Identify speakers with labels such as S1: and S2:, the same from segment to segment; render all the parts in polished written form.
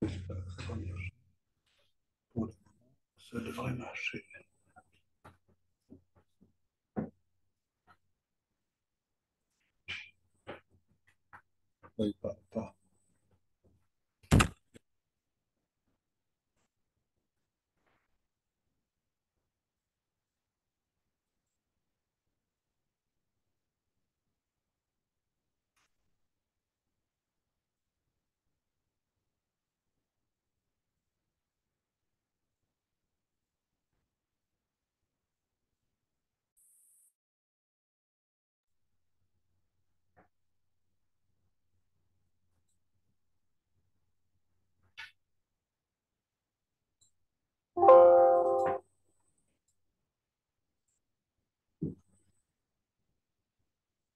S1: Ça devrait marcher. Oui, pas.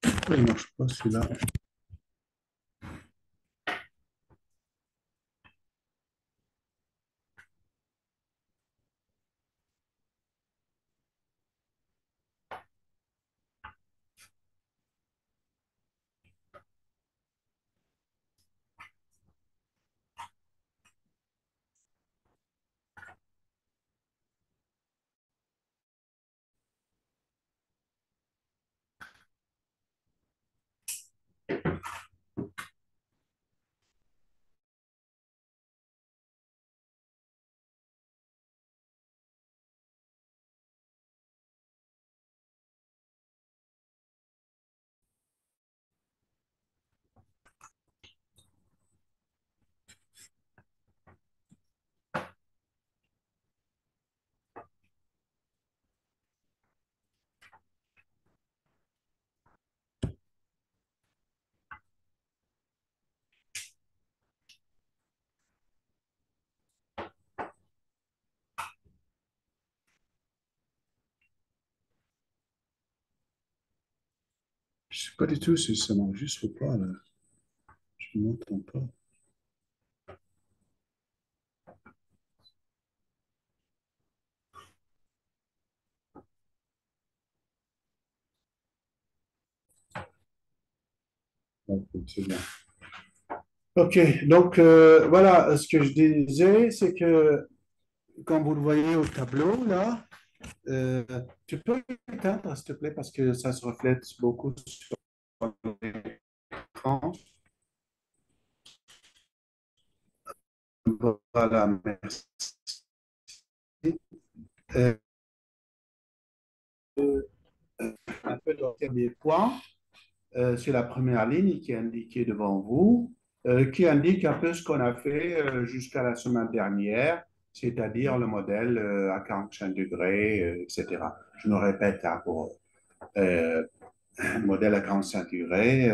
S1: Pourquoi il ne marche pas celui-là? Je ne sais pas du tout si ça marche juste ou pas, là. Je ne m'entends pas. Ok, c'est bien. Ok, donc voilà, ce que je disais, c'est que quand vous le voyez au tableau, là, euh, tu peux éteindre, s'il te plaît, parce que ça se reflète beaucoup sur l'écran. Voilà, merci. Euh, un peu de premier point sur la première ligne qui est indiquée devant vous, qui indique un peu ce qu'on a fait jusqu'à la semaine dernière, c'est-à-dire le modèle à 45 degrés, etc. Je me répète hein, pour le modèle à 45 degrés,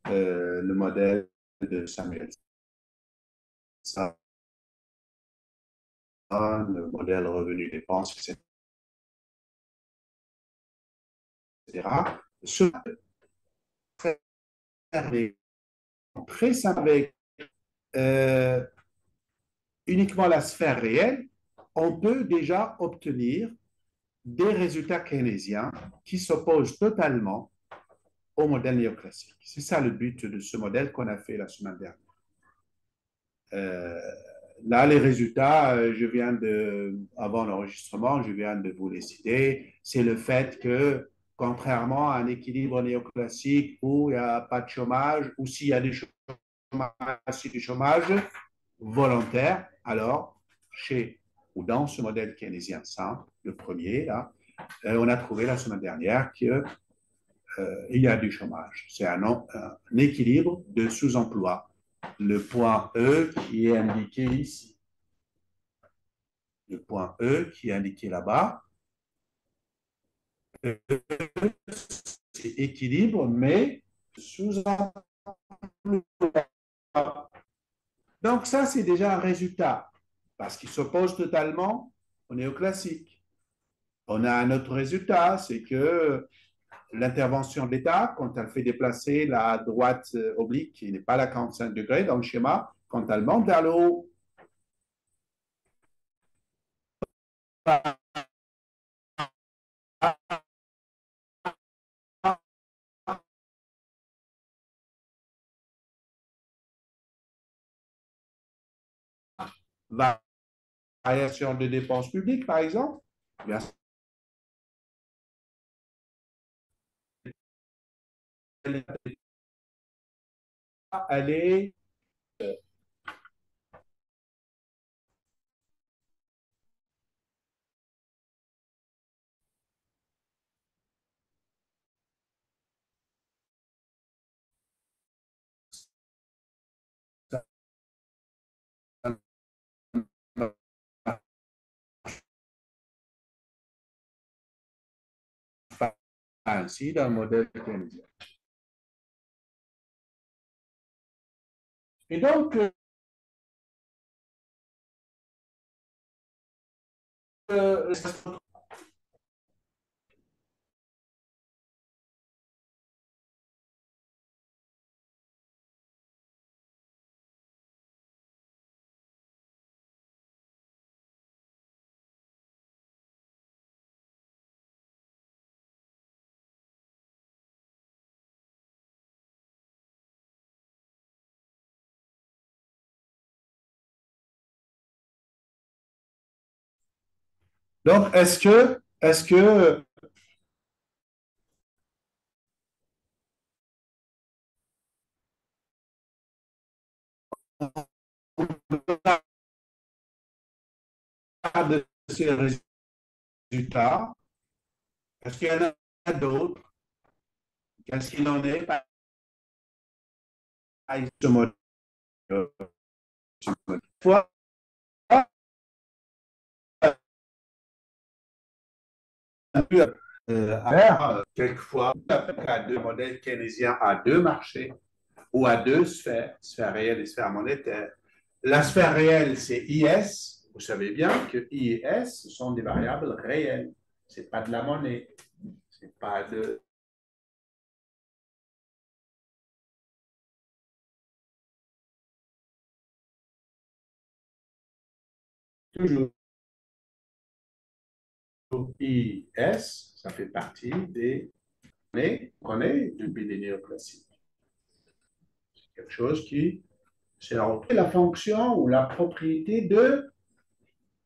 S1: le modèle de Samuel Sansone, le modèle revenu-dépenses, etc. Ce très simple avec euh, uniquement la sphère réelle, on peut déjà obtenir des résultats keynésiens qui s'opposent totalement au modèle néoclassique. C'est ça le but de ce modèle qu'on a fait la semaine dernière. Euh, Là, les résultats, avant l'enregistrement, je viens de vous les citer. C'est le fait que, contrairement à un équilibre néoclassique où il n'y a pas de chômage, ou s'il y a du chômage, c'est du chômage volontaire, alors chez ou dans ce modèle keynésien simple, le premier, là, on a trouvé la semaine dernière qu'il y a du chômage. C'est un équilibre de sous-emploi. Le point E qui est indiqué ici. Le point E qui est indiqué là-bas, c'est équilibre, mais sous-emploi. Donc ça, c'est déjà un résultat, parce qu'il s'oppose totalement au néoclassique. On a un autre résultat, c'est que l'intervention de l'État, quand elle fait déplacer la droite oblique, qui n'est pas la 45 degrés dans le schéma, quand elle monte vers le haut, variation de dépenses publiques, par exemple. Bien sûr, elle est ainsi dans le modèle keynésien. Et donc, euh, donc est-ce que de ces résultats, est-ce qu'il y en a d'autres? Qu'est-ce qu'il en est par ce modèle? Fois, quelquefois, à deux modèles keynésiens à deux marchés ou à deux sphères, sphère réelle et sphère monétaire. La sphère réelle, c'est IS. Vous savez bien que I et S, ce sont des variables réelles. Ce n'est pas de la monnaie. C'est pas de. Toujours IS, ça fait partie des données qu'on est depuis les néoclassiques. C'est quelque chose qui, c'est la fonction ou la propriété de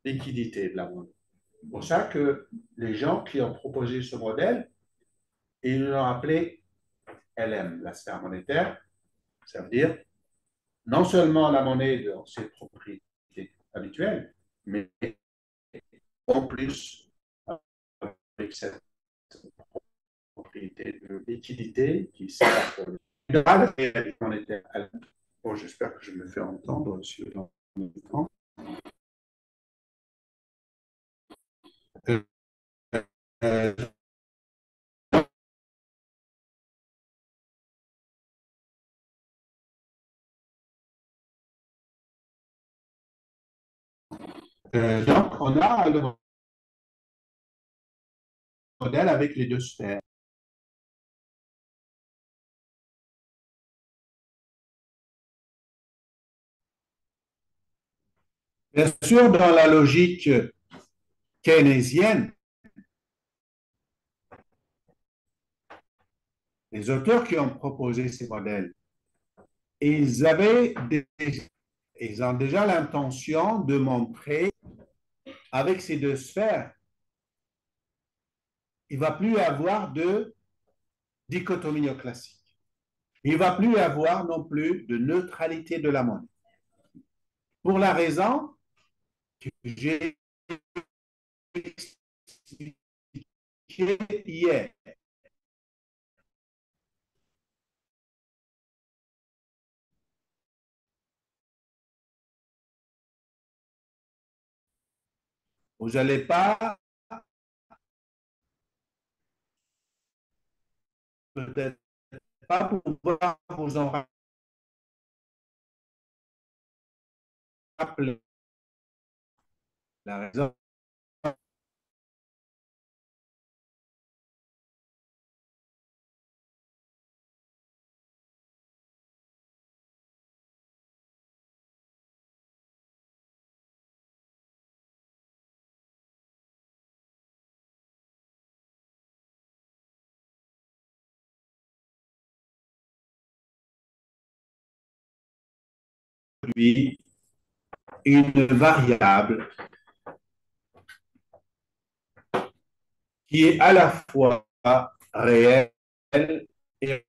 S1: liquidité de la monnaie. C'est pour ça que les gens qui ont proposé ce modèle, ils l'ont appelé LM, la sphère monétaire. Ça veut dire non seulement la monnaie dans ses propriétés habituelles, mais en plus avec cette propriété de liquidité qui sert pour la réalité monétaire. Bon, j'espère que je me fais entendre sur l'écran. Euh, euh, donc, on a le modèle avec les deux sphères. Bien sûr, dans la logique keynésienne, les auteurs qui ont proposé ces modèles, ils avaient des, ils ont déjà l'intention de montrer avec ces deux sphères, il ne va plus y avoir de dichotomie néoclassique. Il ne va plus y avoir non plus de neutralité de la monnaie. Pour la raison que j'ai expliquée hier. Vous n'allez pas, peut-être pas pouvoir vous en rappeler la raison. Lui, une variable qui est à la fois réelle et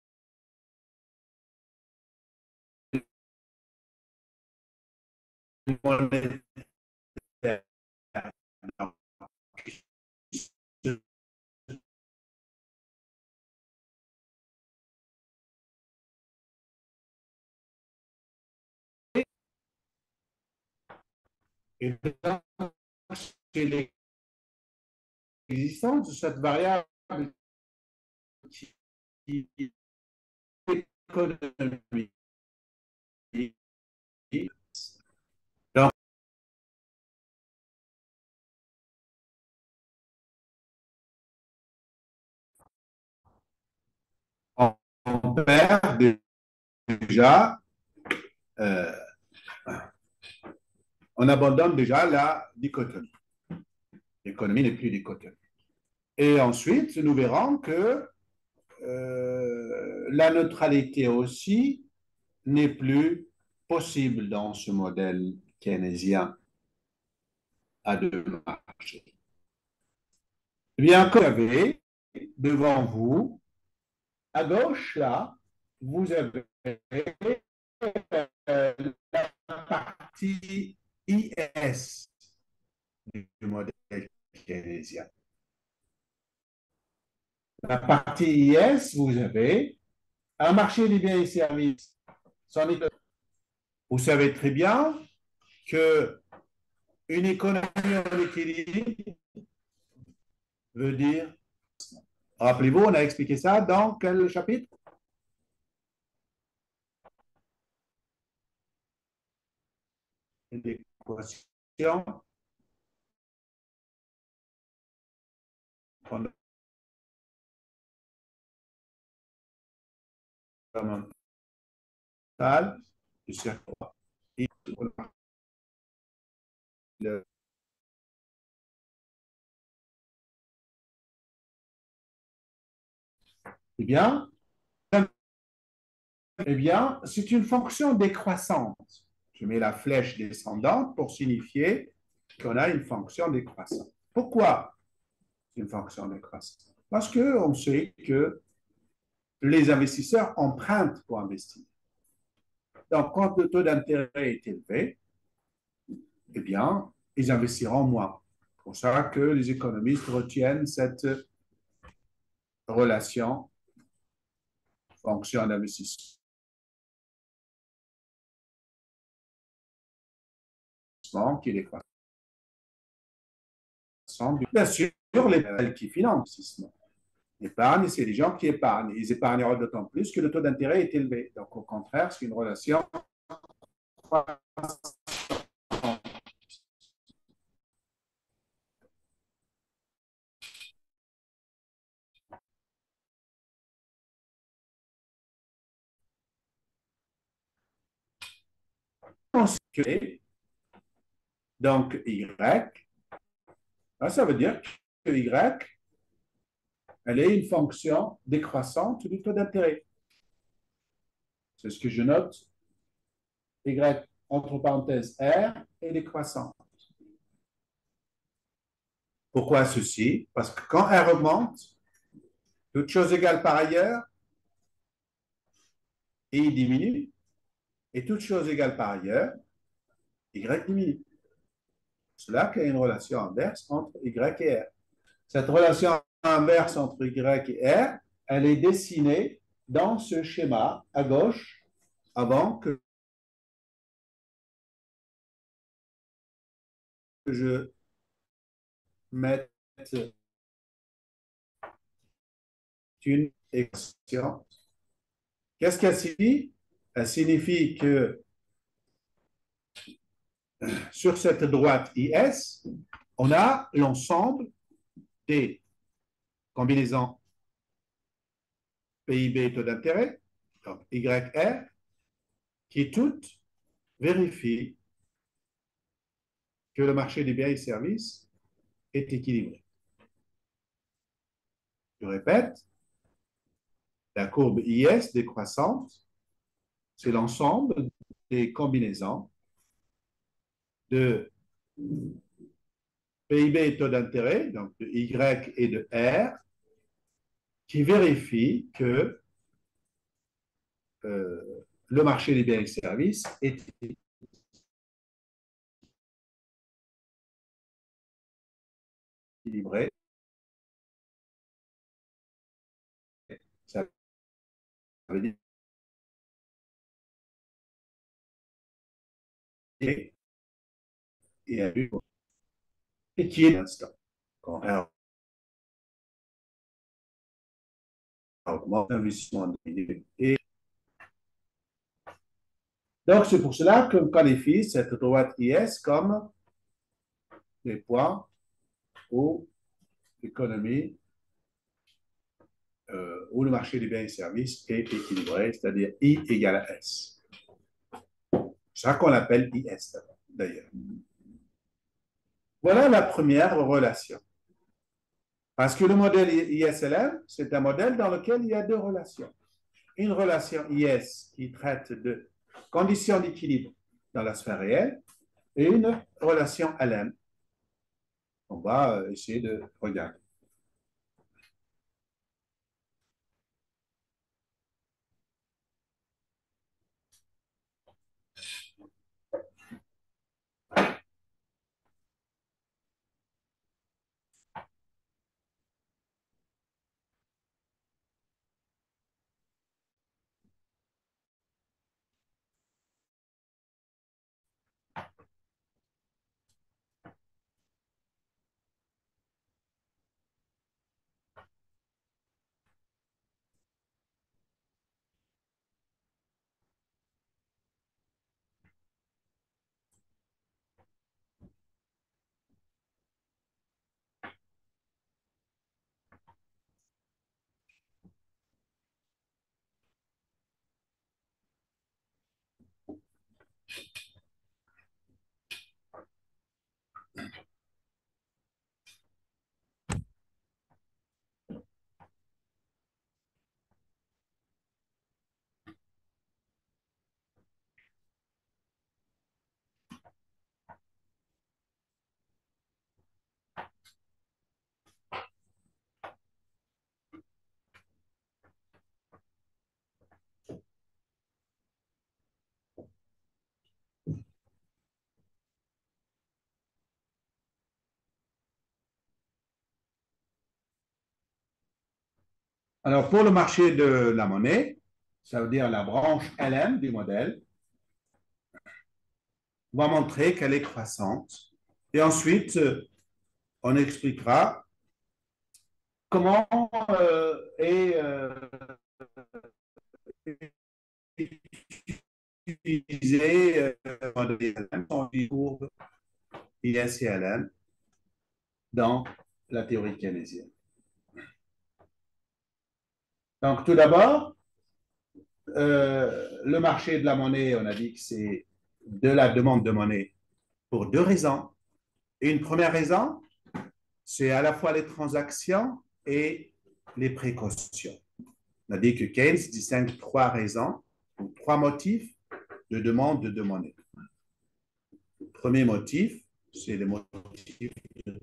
S1: monétaire. Et donc, c'est l'existence de cette variable qui est économique. Donc, on perd déjà, euh, on abandonne déjà la dichotomie. L'économie n'est plus dichotomie. Et ensuite, nous verrons que la neutralité aussi n'est plus possible dans ce modèle keynésien à deux marchés. Eh bien, comme vous avez devant vous, à gauche, là, vous avez la partie IS du modèle keynésien. La partie IS, vous avez un marché des biens et services. Vous savez très bien que une économie en équilibre veut dire, rappelez-vous, on a expliqué ça dans quel chapitre? L'équation fondamentale du cercle. Eh bien, eh bien, c'est une fonction décroissante. Je mets la flèche descendante pour signifier qu'on a une fonction décroissante. Pourquoi une fonction décroissante? Parce qu'on sait que les investisseurs empruntent pour investir. Donc, quand le taux d'intérêt est élevé, eh bien, ils investiront moins. C'est pour ça que les économistes retiennent cette relation fonction d'investissement qui est décroissante. Bien sûr, les qui financent l'investissement. L'épargne, c'est les gens qui épargnent. Ils épargneront d'autant plus que le taux d'intérêt est élevé. Donc, au contraire, c'est une relation. Donc, Y, ça veut dire que Y, elle est une fonction décroissante du taux d'intérêt. C'est ce que je note. Y, entre parenthèses, R, est décroissante. Pourquoi ceci? Parce que quand R augmente, toutes choses égales par ailleurs, I diminue, et toutes choses égales par ailleurs, Y diminue. C'est là qu'il y a une relation inverse entre Y et R. Cette relation inverse entre Y et R, elle est dessinée dans ce schéma à gauche avant que je mette une équation. Qu'est-ce qu'elle signifie? Elle signifie que sur cette droite IS, on a l'ensemble des combinaisons PIB taux d'intérêt, donc YR, qui toutes vérifient que le marché des biens et services est équilibré. Je répète, la courbe IS décroissante, c'est l'ensemble des combinaisons de PIB et taux d'intérêt, donc de Y et de R, qui vérifie que le marché des biens et services est équilibré. Ça veut dire et qui est l'instant. Quand R augmente l'investissement et donc, c'est pour cela qu'on qualifie cette droite IS comme des points où l'économie, où le marché des biens et services est équilibré, c'est-à-dire I égale à S. C'est ça qu'on appelle IS d'ailleurs. Voilà la première relation. Parce que le modèle ISLM, c'est un modèle dans lequel il y a deux relations. Une relation IS qui traite de conditions d'équilibre dans la sphère réelle et une relation LM. On va essayer de regarder. Alors, pour le marché de la monnaie, ça veut dire la branche LM du modèle, on va montrer qu'elle est croissante. Et ensuite, on expliquera comment est utilisé le courbe IS et LM dans la théorie keynésienne. Donc, tout d'abord, le marché de la monnaie, on a dit que c'est de la demande de monnaie pour deux raisons. Une première raison, c'est à la fois les transactions et les précautions. On a dit que Keynes distingue trois raisons ou trois motifs de demande de monnaie. Le premier motif, c'est le motif de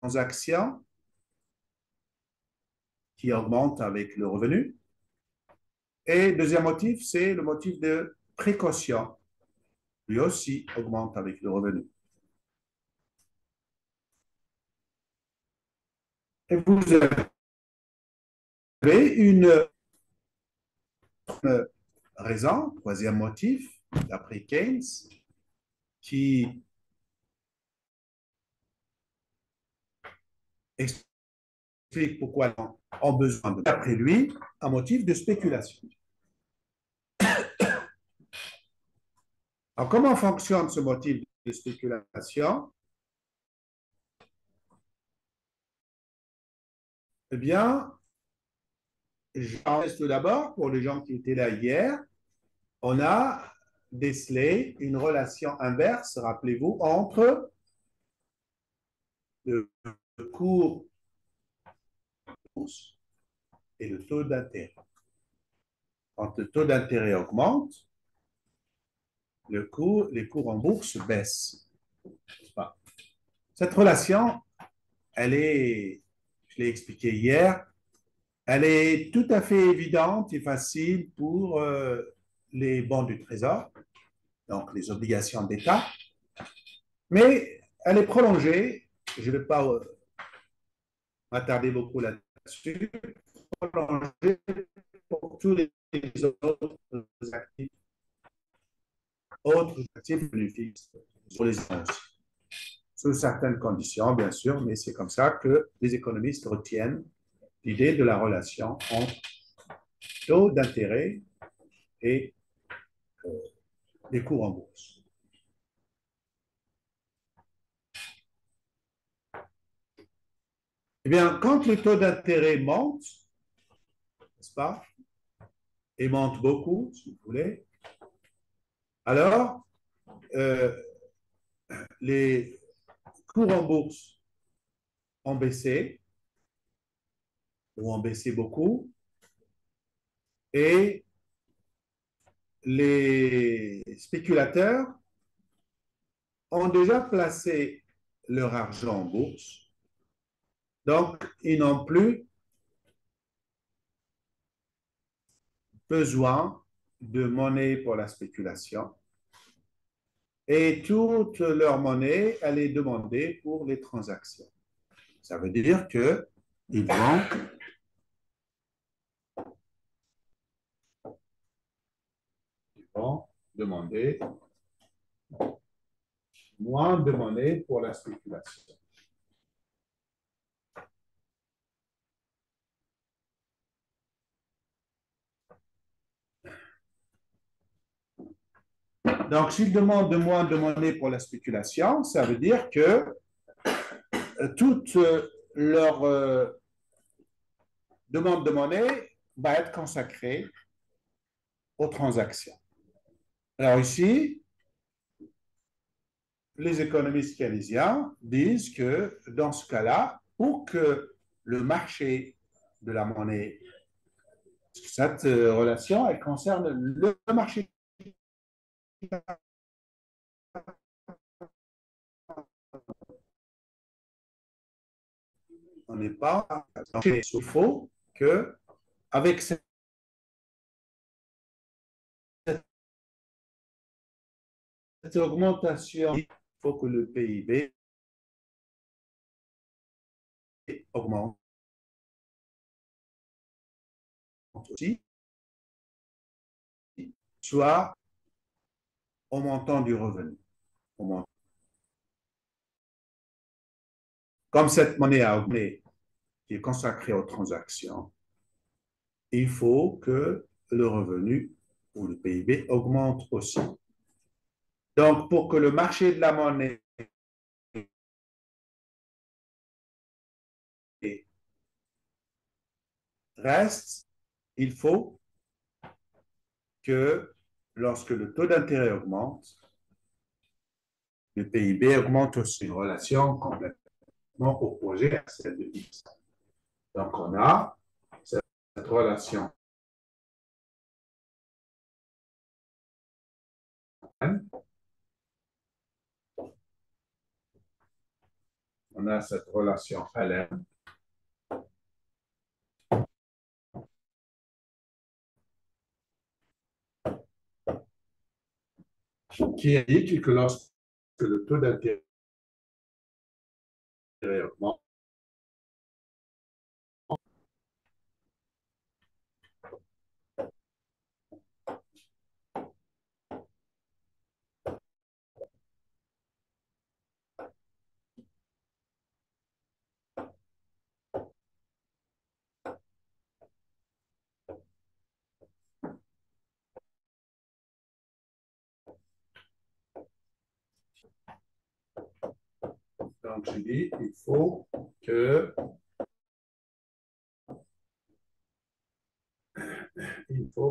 S1: transaction qui augmente avec le revenu. Et le deuxième motif, c'est le motif de précaution. Lui aussi augmente avec le revenu. Et vous avez une raison, troisième motif, d'après Keynes, qui explique pourquoi on a besoin, d'après lui, un motif de spéculation. Alors, comment fonctionne ce motif de spéculation? Eh bien, tout d'abord, pour les gens qui étaient là hier, on a décelé une relation inverse, rappelez-vous, entre le cours et le taux d'intérêt. Quand le taux d'intérêt augmente, les cours en bourse baissent. Cette relation, elle est, je l'ai expliqué hier, elle est tout à fait évidente et facile pour les bons du Trésor, donc les obligations d'État, mais elle est prolongée, je ne vais pas m'attarder beaucoup là-dessus, prolongée pour tous les actifs, autres actifs bénéfices sur les annonces. Sous certaines conditions, bien sûr, mais c'est comme ça que les économistes retiennent l'idée de la relation entre taux d'intérêt et euh, les cours en bourse. Eh bien, quand le taux d'intérêt monte, n'est-ce pas, et monte beaucoup, si vous voulez, alors euh, les cours en bourse ont baissé, ou ont baissé beaucoup, et les spéculateurs ont déjà placé leur argent en bourse, donc ils n'ont plus besoin de monnaie pour la spéculation. Et toute leur monnaie, elle est demandée pour les transactions. Ça veut dire qu'ils vont demander moins de monnaie pour la spéculation. Donc, s'ils demandent moins de monnaie pour la spéculation, ça veut dire que toute leur demande de monnaie va être consacrée aux transactions. Alors ici, les économistes keynésiens disent que dans ce cas-là, pour que le marché de la monnaie, cette relation, elle concerne le marché. On n'est pas. Il faut que, avec cette augmentation, il faut que le PIB augmente aussi, soit au montant du revenu. Comme cette monnaie a augmenté, qui est consacrée aux transactions, il faut que le revenu ou le PIB augmente aussi. Donc, pour que le marché de la monnaie reste, il faut que lorsque le taux d'intérêt augmente, le PIB augmente aussi. Une relation complètement opposée à celle de X. Donc, on a cette relation. On a cette relation LM qui indique que lorsque le taux d'intérêt augmente, donc je dis il faut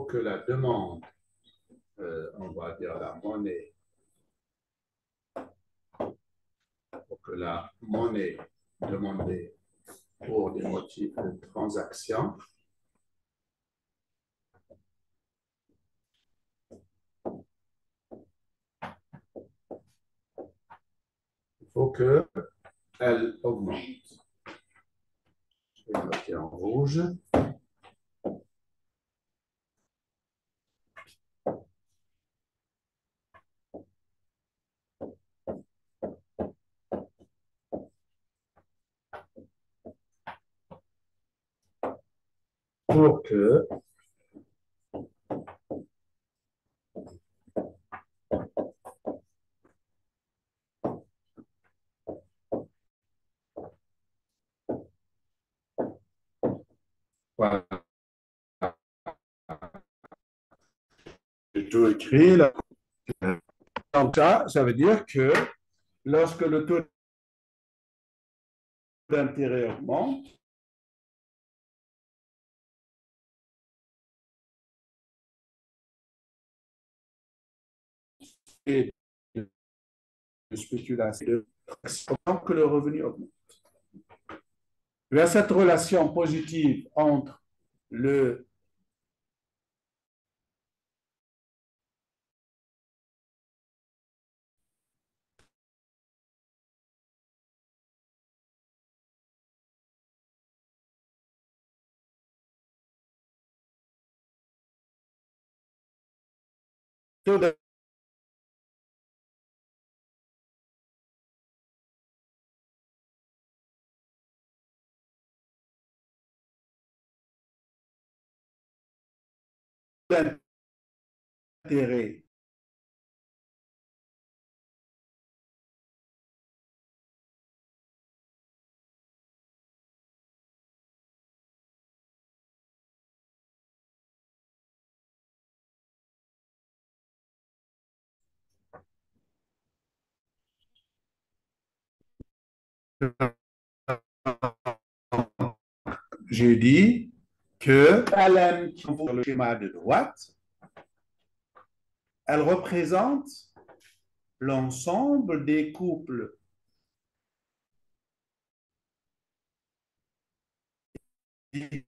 S1: que la demande, on va dire la monnaie, pour que la monnaie demandée pour des motifs de transaction qu'elle augmente. Je vais noter en rouge. Pour que voilà. J'ai tout écrit là. Donc ça veut dire que lorsque le taux d'intérêt augmente, et de spéculation, donc que le revenu augmente. Il y a cette relation positive entre le taux d'intérêt j'ai dit que LM qui est le schéma de droite, elle représente l'ensemble des couples et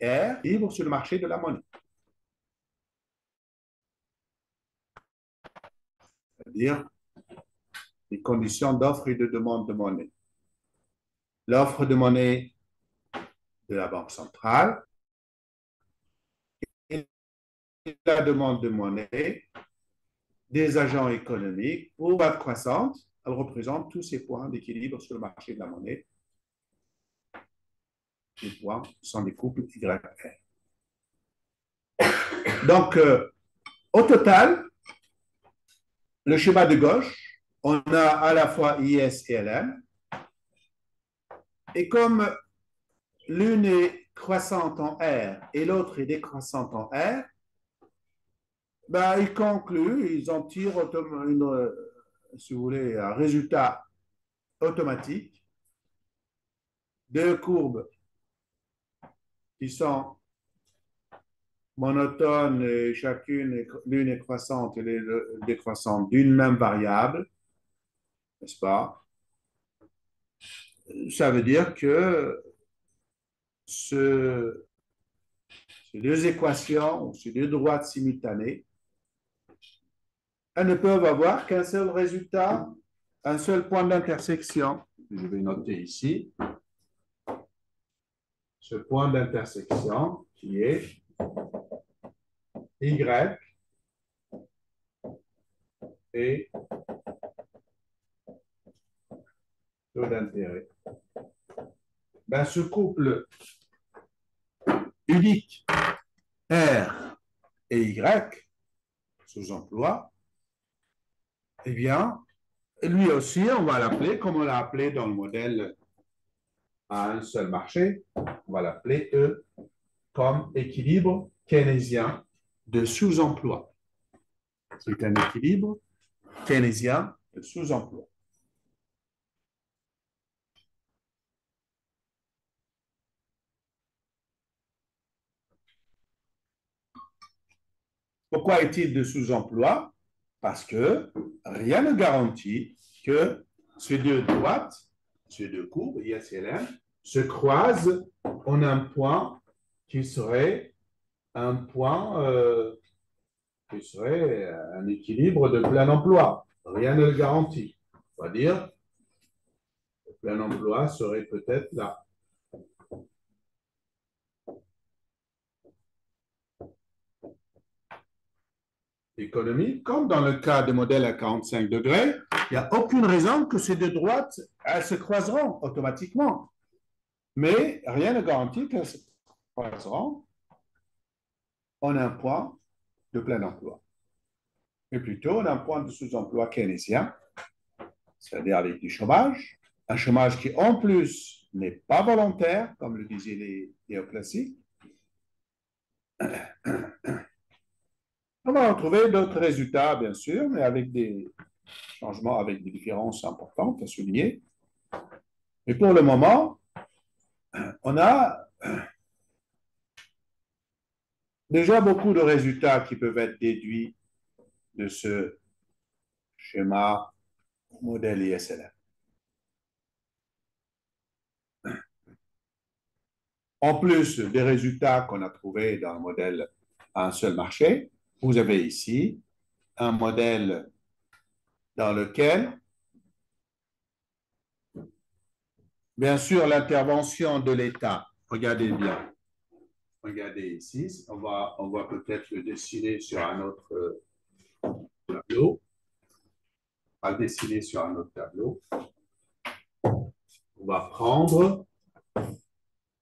S1: R libres sur le marché de la monnaie. C'est-à-dire les conditions d'offre et de demande de monnaie. L'offre de monnaie de la Banque centrale et la demande de monnaie des agents économiques pour la croissance, elle représente tous ces points d'équilibre sur le marché de la monnaie. Les points sont des couples YR. Donc, au total, le schéma de gauche, on a à la fois IS et LM. Et comme l'une est croissante en R et l'autre est décroissante en R, ben, ils concluent, ils en tirent si vous voulez, un résultat automatique, deux courbes qui sont monotones et l'une est croissante et l'autre décroissante d'une même variable, n'est-ce pas? Ça veut dire que ces deux équations, ces deux droites simultanées, elles ne peuvent avoir qu'un seul résultat, un seul point d'intersection. Je vais noter ici ce point d'intersection qui est Y et taux d'intérêt. Ben, ce couple unique R et Y, sous-emploi, eh bien, lui aussi, on va l'appeler, comme on l'a appelé dans le modèle à un seul marché, on va l'appeler E comme équilibre keynésien de sous-emploi. C'est un équilibre keynésien de sous-emploi. Pourquoi est-il de sous-emploi? Parce que rien ne garantit que ces deux droites, ces deux courbes, IS et LM, se croisent en un point qui serait un point qui serait un équilibre de plein emploi. Rien ne le garantit. On va dire, le plein emploi serait peut-être là. Économie, comme dans le cas des modèles à 45 degrés, il n'y a aucune raison que ces deux droites, elles se croiseront automatiquement. Mais rien ne garantit qu'elles se croiseront en un point de plein emploi, mais plutôt en un point de sous-emploi keynésien, c'est-à-dire avec du chômage, un chômage qui en plus n'est pas volontaire, comme le disaient les néoclassiques. On va retrouver d'autres résultats, bien sûr, mais avec des changements, avec des différences importantes à souligner. Mais pour le moment, on a déjà beaucoup de résultats qui peuvent être déduits de ce schéma modèle ISLM. En plus des résultats qu'on a trouvés dans le modèle à un seul marché, vous avez ici un modèle dans lequel, bien sûr, l'intervention de l'État, regardez bien, regardez ici, on va peut-être le dessiner sur un autre tableau, on va le dessiner sur un autre tableau. On va prendre,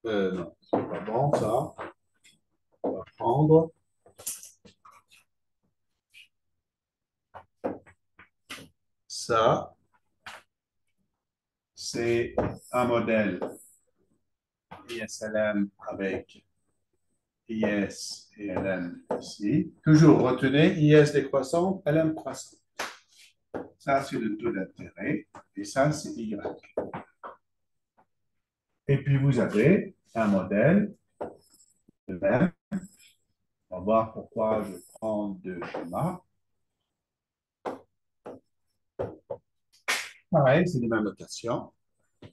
S1: non, c'est pas bon ça, on va prendre ça, c'est un modèle ISLM avec IS et LM ici. Toujours retenez IS décroissant, LM croissant. Ça, c'est le taux d'intérêt et ça, c'est Y. Et puis, vous avez un modèle de même. On va voir pourquoi je prends deux schémas. Pareil, c'est les mêmes notations.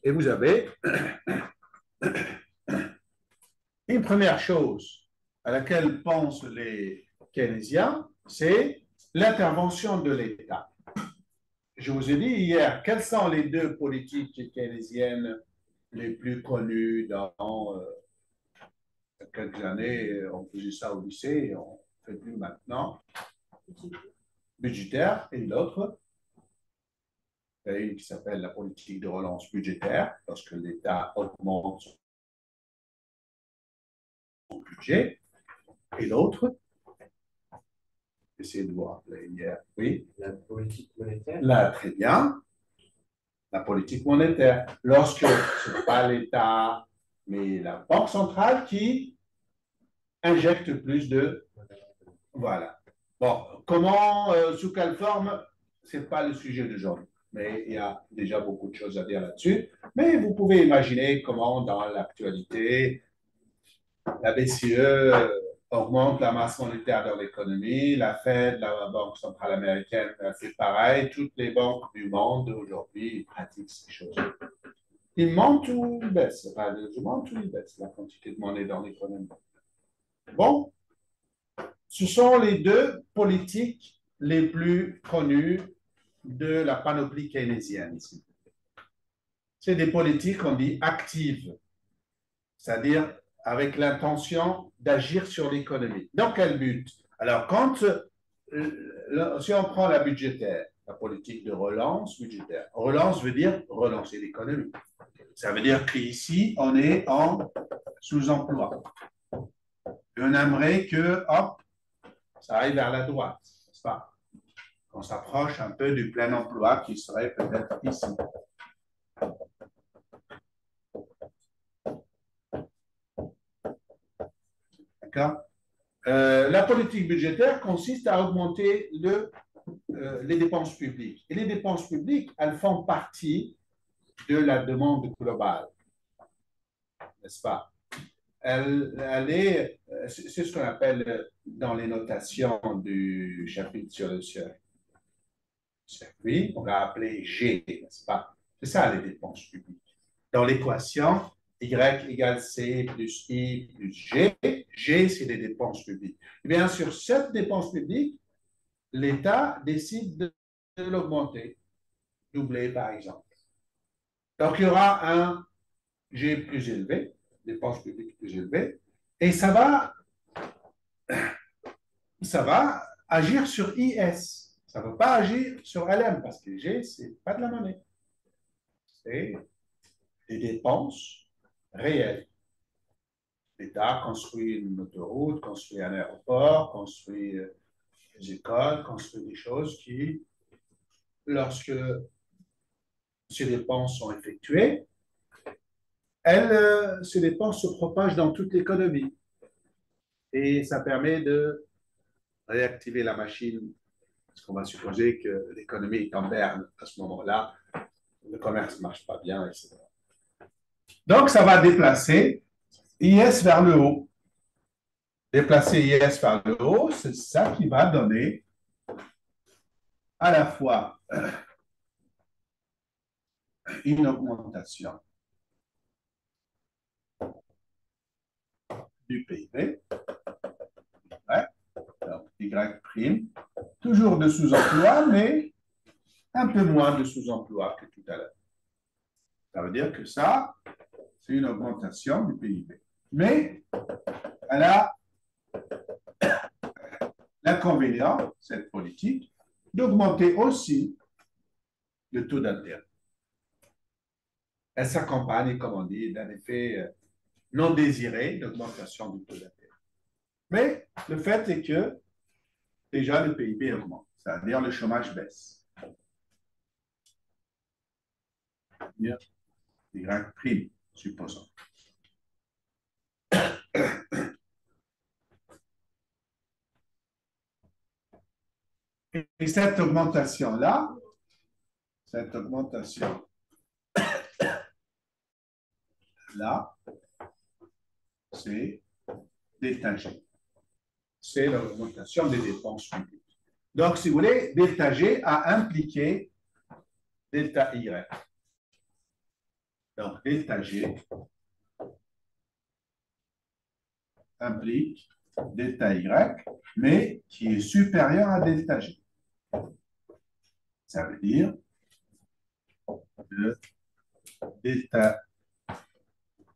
S1: Et vous avez une première chose à laquelle pensent les keynésiens, c'est l'intervention de l'État. Je vous ai dit hier, quelles sont les deux politiques keynésiennes les plus connues dans quelques années? On faisait ça au lycée, on ne fait plus maintenant. Budgétaire et l'autre, il y a une qui s'appelle la politique de relance budgétaire, lorsque l'État augmente son budget, et l'autre, essayez de vous rappeler hier, oui.
S2: La politique monétaire.
S1: Là, très bien. La politique monétaire. Lorsque ce n'est pas l'État, mais la Banque centrale qui injecte plus de... Voilà. Bon, comment, sous quelle forme, ce n'est pas le sujet d'aujourd'hui. Mais il y a déjà beaucoup de choses à dire là-dessus. Mais vous pouvez imaginer comment, dans l'actualité, la BCE augmente la masse monétaire dans l'économie, la Fed, la Banque centrale américaine, c'est pareil. Toutes les banques du monde aujourd'hui pratiquent ces choses. Ils montent ou ils baissent? Enfin, ils montent ou ils baissent la quantité de monnaie dans l'économie. Bon, ce sont les deux politiques les plus connues de la panoplie keynésienne. C'est des politiques qu'on dit actives, c'est-à-dire avec l'intention d'agir sur l'économie. Dans quel but? Alors, si on prend la budgétaire, la politique de relance budgétaire, relance veut dire relancer l'économie. Ça veut dire qu'ici, on est en sous-emploi. On aimerait que, hop, ça aille vers la droite, n'est-ce pas? Qu'on s'approche un peu du plein emploi qui serait peut-être ici. D'accord? La politique budgétaire consiste à augmenter les dépenses publiques. Et les dépenses publiques, elles font partie de la demande globale, n'est-ce pas? C'est ce qu'on appelle dans les notations du chapitre sur le circuit, on l'a appelé G, n'est-ce pas? C'est ça les dépenses publiques. Dans l'équation, Y égale C plus I plus G, G c'est les dépenses publiques. Et bien sur cette dépense publique, l'État décide de l'augmenter, doubler par exemple. Donc, il y aura un G plus élevé, dépenses publiques plus élevées, et ça va agir sur IS. Ça ne va pas agir sur LM, parce que G, ce n'est pas de la monnaie. C'est des dépenses réelles. L'État construit une autoroute, construit un aéroport, construit des écoles, construit des choses qui, lorsque ces dépenses sont effectuées, ces dépenses se propagent dans toute l'économie. Et ça permet de réactiver la machine, parce qu'on va supposer que l'économie est en berne à ce moment-là, le commerce ne marche pas bien, etc. Donc, ça va déplacer IS vers le haut. Déplacer IS vers le haut, c'est ça qui va donner à la fois une augmentation du PIB, ouais, donc Y prime, toujours de sous-emploi, mais un peu moins de sous-emploi que tout à l'heure. Ça veut dire que ça, c'est une augmentation du PIB. Mais elle a l'inconvénient, cette politique, d'augmenter aussi le taux d'intérêt. Elle s'accompagne, comme on dit, d'un effet non désiré d'augmentation du taux d'intérêt. Mais le fait est que déjà le PIB augmente, c'est-à-dire le chômage baisse. Y prime, supposons. Et cette augmentation-là, c'est delta G. C'est l'augmentation des dépenses publiques. Donc, si vous voulez, delta G a impliqué delta Y. Donc, delta G implique delta Y, mais qui est supérieur à delta G. Ça veut dire que delta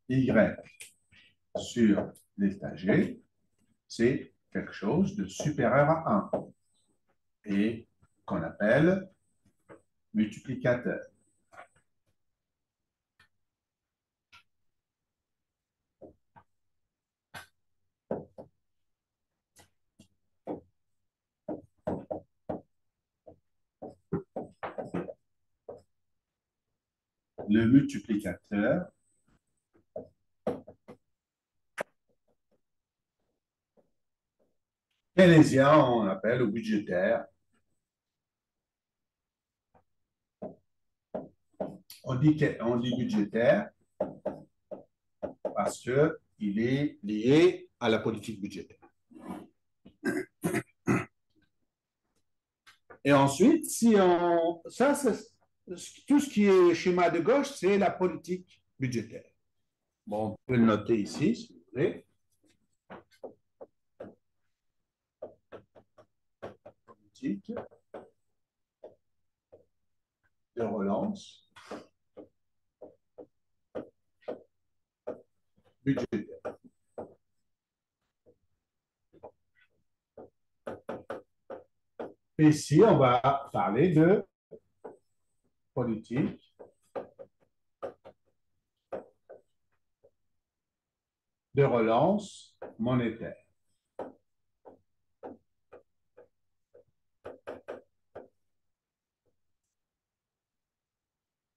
S1: Y sur delta G, c'est quelque chose de supérieur à 1 et qu'on appelle multiplicateur. Le multiplicateur keynésien, on appelle, ou budgétaire. On dit budgétaire parce qu'il est lié à la politique budgétaire. Et ensuite, tout ce qui est schéma de gauche, c'est la politique budgétaire. Bon, on peut le noter ici, si vous voulez. Politique de relance budgétaire. Et ici, on va parler de politique de relance monétaire.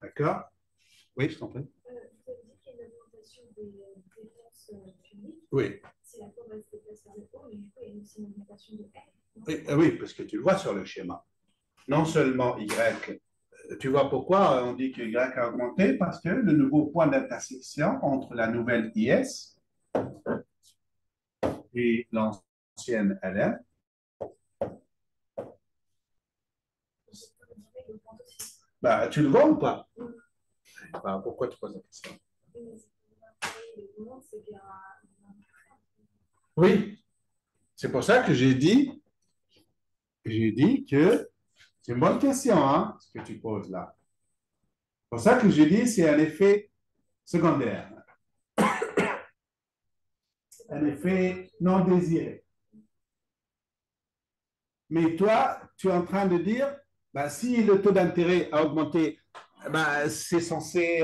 S1: D'accord? Oui, je t'en prie.
S2: Vous avez dit qu'il y a une augmentation des dépenses publiques.
S1: Oui.
S2: C'est la courbe se déplace vers le haut, mais du coup, il y a aussi une augmentation de R.
S1: Oui, oui, parce que tu le vois sur le schéma. Non seulement Y, tu vois pourquoi on dit que Y a augmenté? Parce que le nouveau point d'intersection entre la nouvelle IS et l'ancienne LR, bah, tu le vois ou pas? Bah, pourquoi tu poses la question? Oui, c'est pour ça que j'ai dit J'ai dit que c'est une bonne question, hein, ce que tu poses là. C'est pour ça que je dis c'est un effet secondaire, un effet non désiré. Mais toi, tu es en train de dire, bah, si le taux d'intérêt a augmenté, bah, c'est censé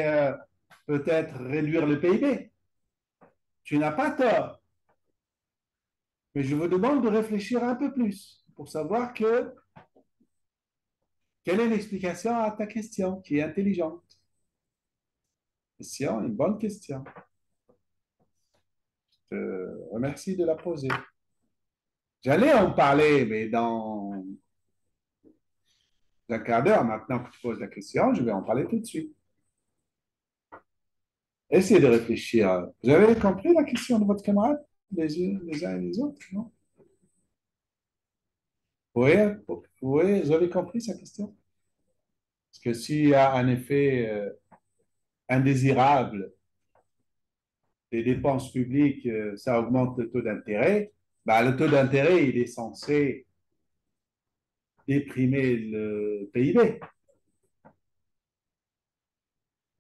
S1: peut-être réduire le PIB. Tu n'as pas tort. Mais je vous demande de réfléchir un peu plus pour savoir quelle est l'explication à ta question qui est intelligente. Question, une bonne question. Je te remercie de la poser. J'allais en parler, mais dans un quart d'heure, maintenant que tu poses la question, je vais en parler tout de suite. Essayez de réfléchir. Vous avez compris la question de votre camarade, les uns et les autres, non? Oui, oui, vous avez compris sa question? Parce que s'il y a un effet indésirable des dépenses publiques, ça augmente le taux d'intérêt. Ben, le taux d'intérêt, il est censé déprimer le PIB.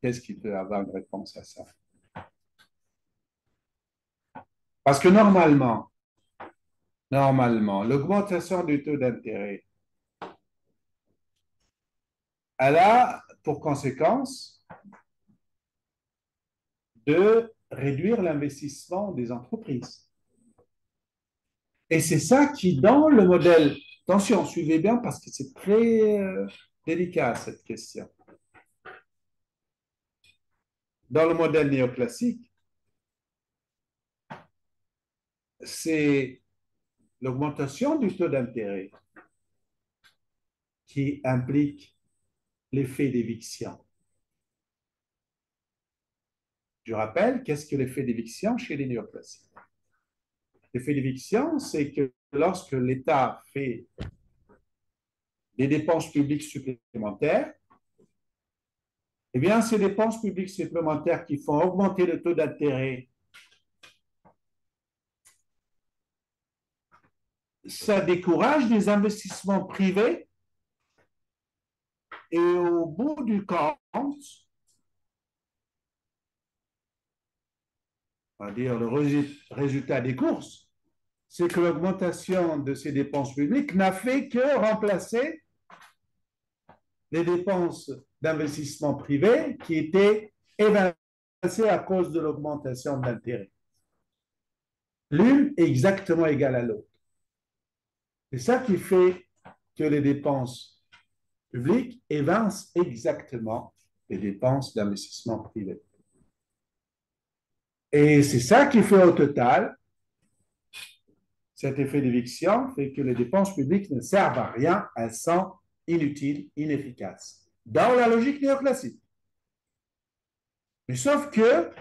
S1: Qu'est-ce qui peut avoir une réponse à ça? Parce que normalement, l'augmentation du taux d'intérêt, elle a pour conséquence de réduire l'investissement des entreprises. Et c'est ça qui, dans le modèle, attention, suivez bien parce que c'est très délicat cette question. Dans le modèle néoclassique, c'est l'augmentation du taux d'intérêt qui implique l'effet d'éviction. Je rappelle, qu'est-ce que l'effet d'éviction chez les néoclassiques? L'effet d'éviction, c'est que lorsque l'État fait des dépenses publiques supplémentaires, eh bien, ces dépenses publiques supplémentaires qui font augmenter le taux d'intérêt, ça décourage des investissements privés et au bout du compte, on va dire le résultat des courses, c'est que l'augmentation de ces dépenses publiques n'a fait que remplacer les dépenses d'investissement privé qui étaient évincées à cause de l'augmentation de l'intérêt. L'une est exactement égale à l'autre. C'est ça qui fait que les dépenses publiques évincent exactement les dépenses d'investissement privé. Et c'est ça qui fait au total, cet effet d'éviction fait que les dépenses publiques ne servent à rien, elles sont inutiles, inefficaces, dans la logique néoclassique. Mais sauf que,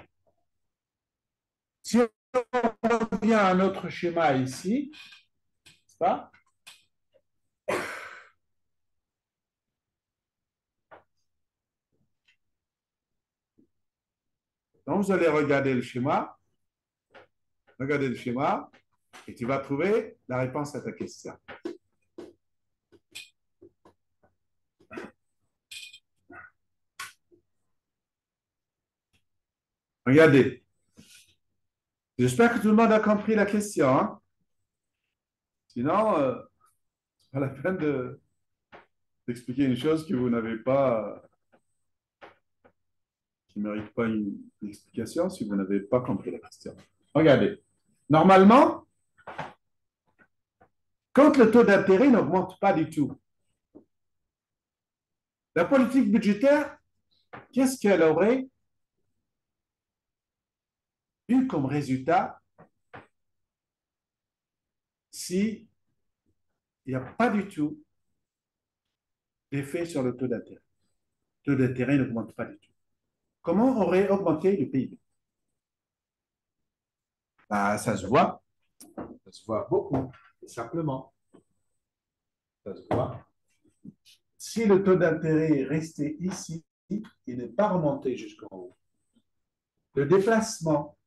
S1: si on revient à notre schéma ici, n'est-ce pas? Donc, vous allez regarder le schéma, et tu vas trouver la réponse à ta question. Regardez. J'espère que tout le monde a compris la question, hein? Sinon, c'est pas la peine d'expliquer une chose que vous n'avez pas, qui ne mérite pas une explication si vous n'avez pas compris la question. Regardez. Normalement, quand le taux d'intérêt n'augmente pas du tout, la politique budgétaire, qu'est-ce qu'elle aurait eu comme résultat si il n'y a pas du tout d'effet sur le taux d'intérêt? Le taux d'intérêt n'augmente pas du tout. Comment aurait augmenté le PIB? Bah, ça se voit beaucoup, simplement. Ça se voit. Si le taux d'intérêt est resté ici, il n'est pas remonté jusqu'en haut. Le déplacement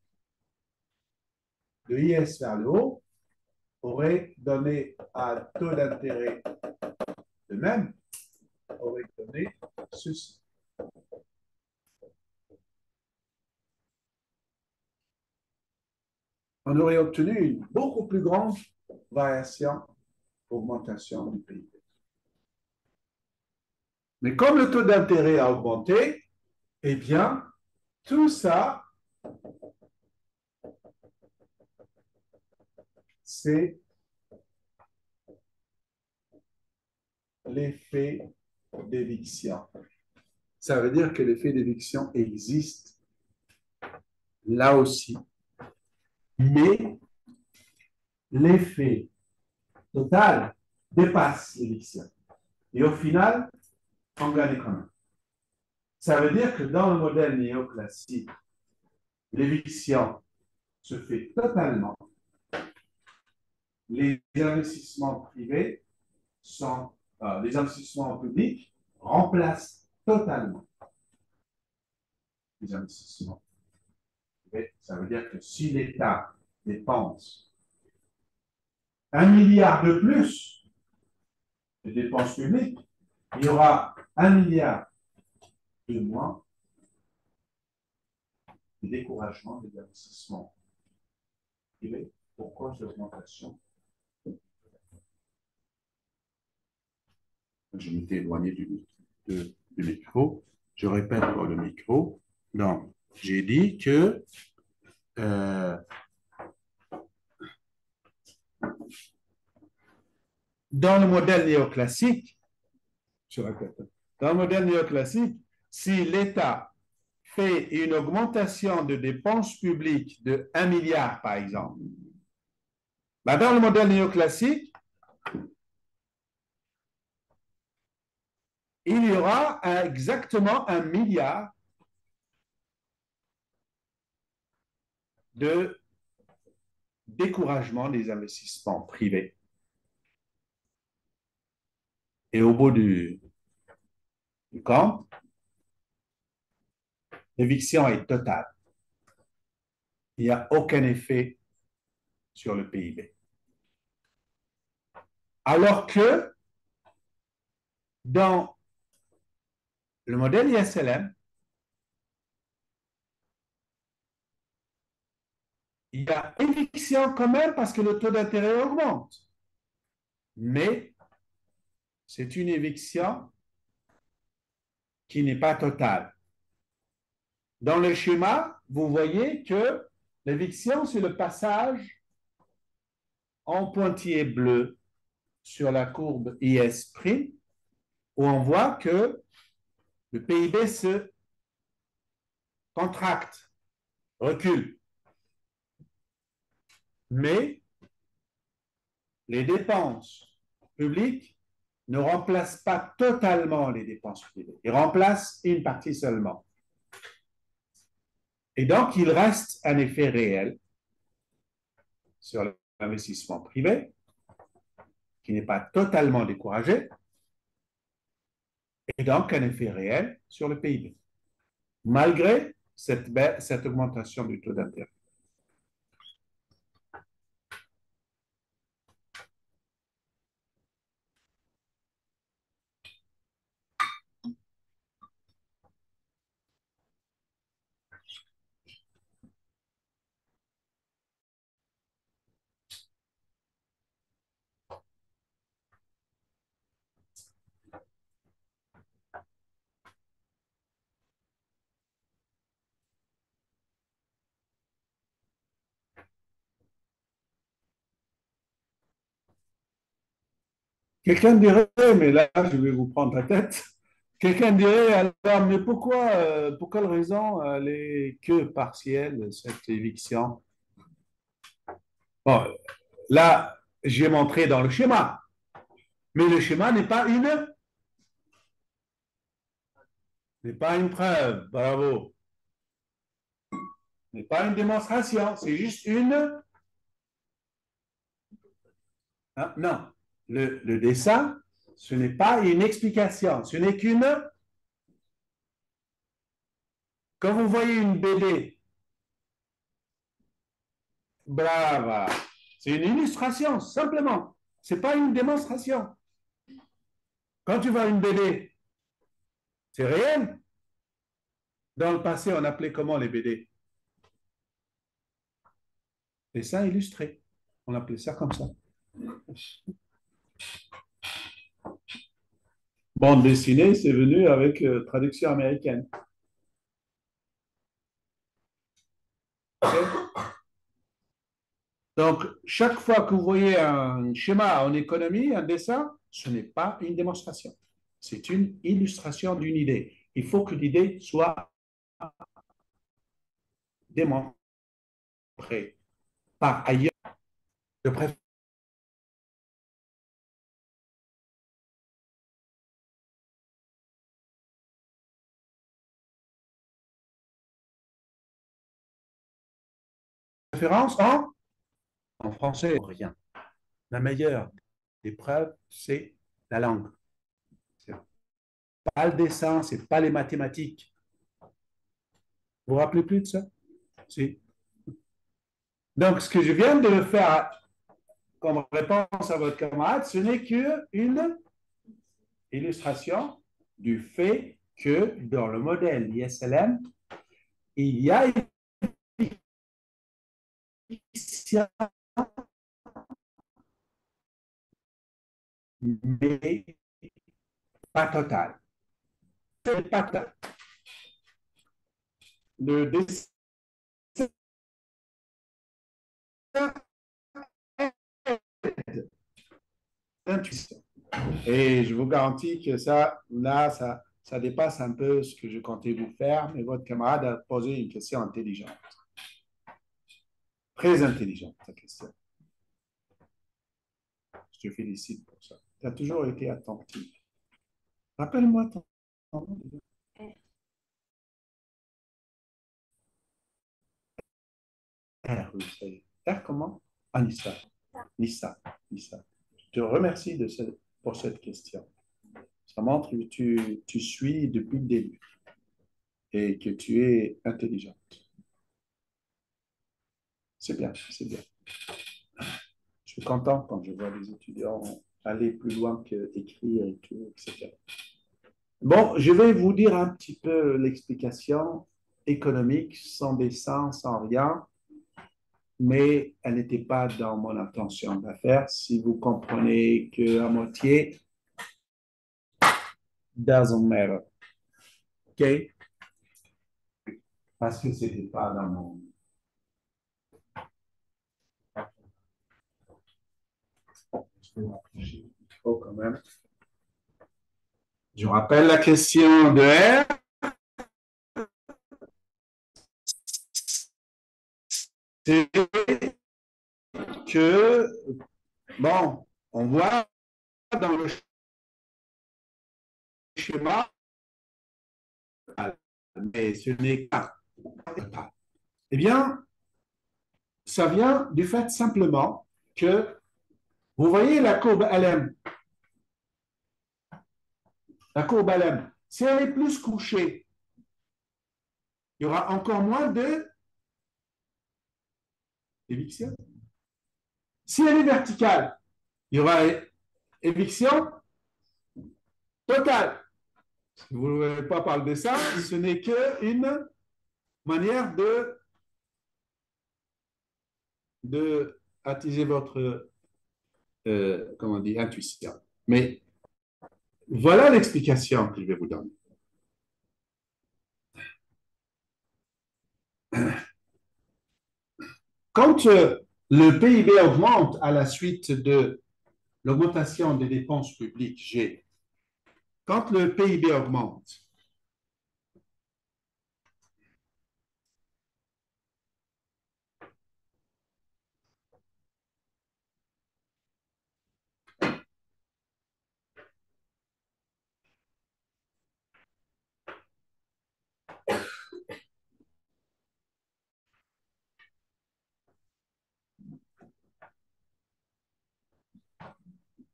S1: de IS vers le haut aurait donné un taux d'intérêt de même, aurait donné ceci. On aurait obtenu une beaucoup plus grande variation, augmentation du PIB. Mais comme le taux d'intérêt a augmenté, eh bien, tout ça, c'est l'effet d'éviction. Ça veut dire que l'effet d'éviction existe là aussi, mais l'effet total dépasse l'éviction. Et au final, on gagne quand même. Ça veut dire que dans le modèle néoclassique, l'éviction se fait totalement. Les investissements privés sont, les investissements publics remplacent totalement les investissements privés. Ça veut dire que si l'État dépense 1 milliard de plus de dépenses publiques, il y aura 1 milliard de moins de découragement des investissements privés pour cause d'augmentation. Je m'étais éloigné du micro. Je répète pour le micro. Donc, j'ai dit que dans le modèle néoclassique, je répète, dans le modèle néoclassique, si l'État fait une augmentation de dépenses publiques de 1 milliard, par exemple, ben dans le modèle néoclassique, il y aura exactement 1 milliard de découragement des investissements privés. Et au bout du compte, l'éviction est totale. Il n'y a aucun effet sur le PIB. Alors que dans le modèle ISLM, il y a éviction quand même parce que le taux d'intérêt augmente. Mais c'est une éviction qui n'est pas totale. Dans le schéma, vous voyez que l'éviction, c'est le passage en pointillé bleu sur la courbe IS', où on voit que le PIB se contracte, recule. Mais les dépenses publiques ne remplacent pas totalement les dépenses privées. Ils remplacent une partie seulement. Et donc, il reste un effet réel sur l'investissement privé, qui n'est pas totalement découragé, et donc un effet réel sur le PIB, malgré cette augmentation du taux d'intérêt. Quelqu'un dirait, mais là, je vais vous prendre la tête. Quelqu'un dirait, alors, mais pourquoi, pour quelle raison elle est que partielle, cette éviction? Bon, là, j'ai montré dans le schéma, mais le schéma n'est pas une preuve, bravo. N'est pas une démonstration, c'est juste une. Ah, non, le dessin, ce n'est pas une explication, ce n'est qu'une. Quand vous voyez une BD, brava, C'est une illustration, simplement. Ce n'est pas une démonstration. Quand tu vois une BD, c'est réel. Dans le passé, on appelait comment les BD? Dessin illustré. On appelait ça comme ça. Bande dessinée, c'est venu avec traduction américaine. Okay? Donc, chaque fois que vous voyez un schéma en économie, un dessin, ce n'est pas une démonstration. C'est une illustration d'une idée. Il faut que l'idée soit démontrée par ailleurs de préférence en français. Rien. La meilleure épreuve, c'est la langue. C'est pas le dessin, c'est pas les mathématiques. Vous vous rappelez plus de ça? Si. Donc, ce que je viens de faire comme réponse à votre camarade, ce n'est qu'une illustration du fait que dans le modèle ISLM, il y a une efficience, mais pas totale. Pas totale. Le dessin intuition. Et je vous garantis que ça, là, ça dépasse un peu ce que je comptais vous faire, mais votre camarade a posé une question intelligente. Très intelligente, sa question. Je te félicite pour ça. Tu as toujours été attentif. Rappelle-moi ton nom. R, oui, ça y est. R comment? Ah, Nissa. Nissa. Nissa. Je te remercie pour cette question. Ça montre que tu suis depuis le début et que tu es intelligente. C'est bien, c'est bien. Je suis content quand je vois les étudiants aller plus loin qu'écrire et tout, etc. Bon, je vais vous dire un petit peu l'explication économique, sans dessin, sans rien, mais elle n'était pas dans mon intention de la faire. Si vous comprenez qu'à moitié, doesn't matter. OK? Parce que ce n'était pas dans mon... Je vais m'approcher du micro quand même. Je rappelle la question de R. C'est que, bon, on voit dans le schéma, mais ce n'est pas. Eh bien, ça vient du fait simplement que, vous voyez la courbe LM, la courbe LM, si elle est plus couchée, il y aura encore moins d'éviction. Si elle est verticale, il y aura éviction totale. Si vous ne voulez pas parler de ça, ce n'est qu'une manière de attiser votre comment dire, intuition. Mais voilà l'explication que je vais vous donner. Quand le PIB augmente à la suite de l'augmentation des dépenses publiques, G, quand le PIB augmente,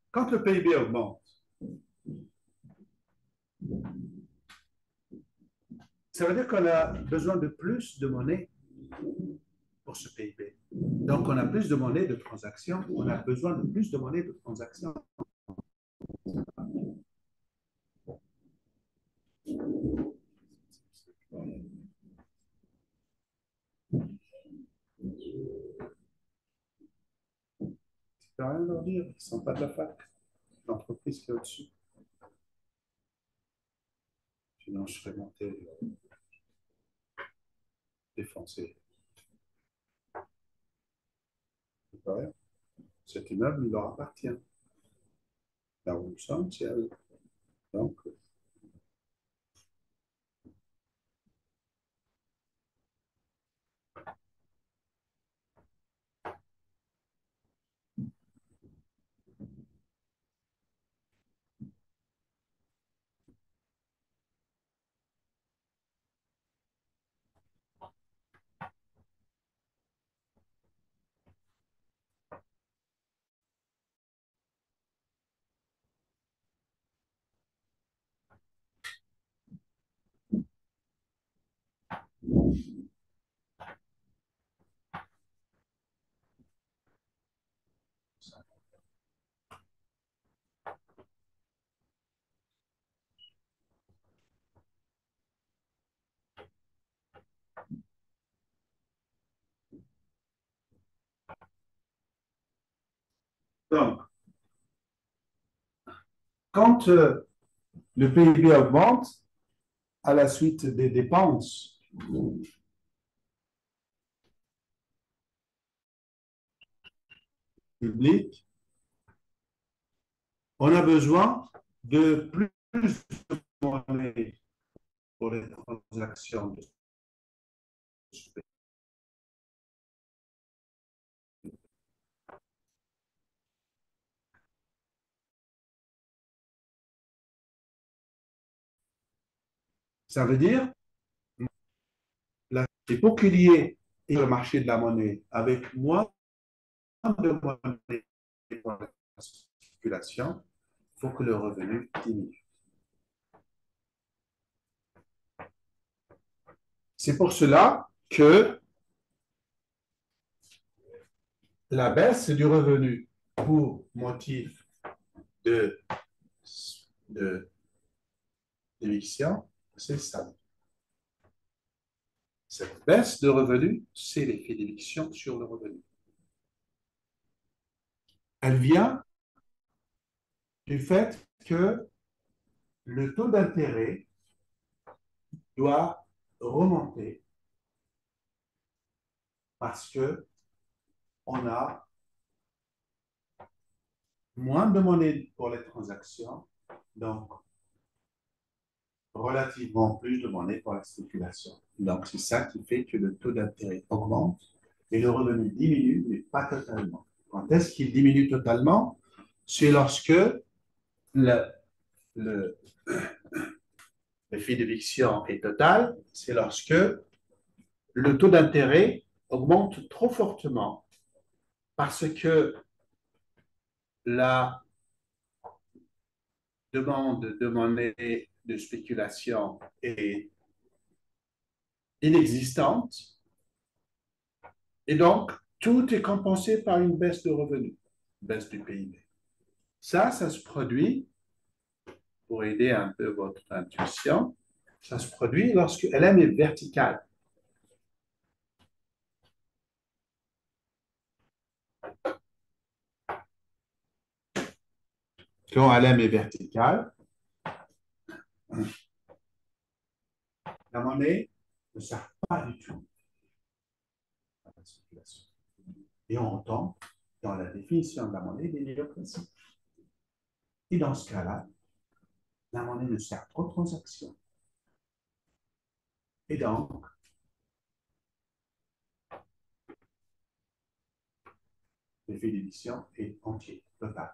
S1: quand le PIB augmente, ça veut dire qu'on a besoin de plus de monnaie pour ce PIB. Donc, on a plus de monnaie de transaction, on a besoin de plus de monnaie de transaction. Tu peux rien leur dire, ils ne sont pas de la fac. L'entreprise qui est au-dessus. Sinon, je serais monté défoncé. Ouais. Cet immeuble il leur appartient. Là où nous sommes, c'est à eux. Donc, donc quand le PIB augmente à la suite des dépenses publiques, on a besoin de plus de monnaie pour les transactions. Ça veut dire, et pour qu'il y ait le marché de la monnaie avec moins de monnaie pour la circulation, il faut que le revenu diminue. C'est pour cela que la baisse du revenu pour motif de, de d'éviction, c'est ça. Cette baisse de revenu, c'est l'effet d'éviction sur le revenu. Elle vient du fait que le taux d'intérêt doit remonter parce que on a moins de monnaie pour les transactions, donc relativement plus de monnaie pour la spéculation. Donc, c'est ça qui fait que le taux d'intérêt augmente et le revenu diminue, mais pas totalement. Quand est-ce qu'il diminue totalement? C'est lorsque le, le, l'effet d'éviction est total, c'est lorsque le taux d'intérêt augmente trop fortement parce que la demande de monnaie de spéculation est inexistante et donc tout est compensé par une baisse de revenus, baisse du PIB. Ça se produit, pour aider un peu votre intuition, ça se produit lorsque LM est verticale. Quand LM est verticale, la monnaie ne sert pas du tout à la circulation. Et on entend dans la définition de la monnaie des néoclassiques. Et dans ce cas-là, la monnaie ne sert qu'aux transactions. Et donc, l'effet d'édition est entier, total.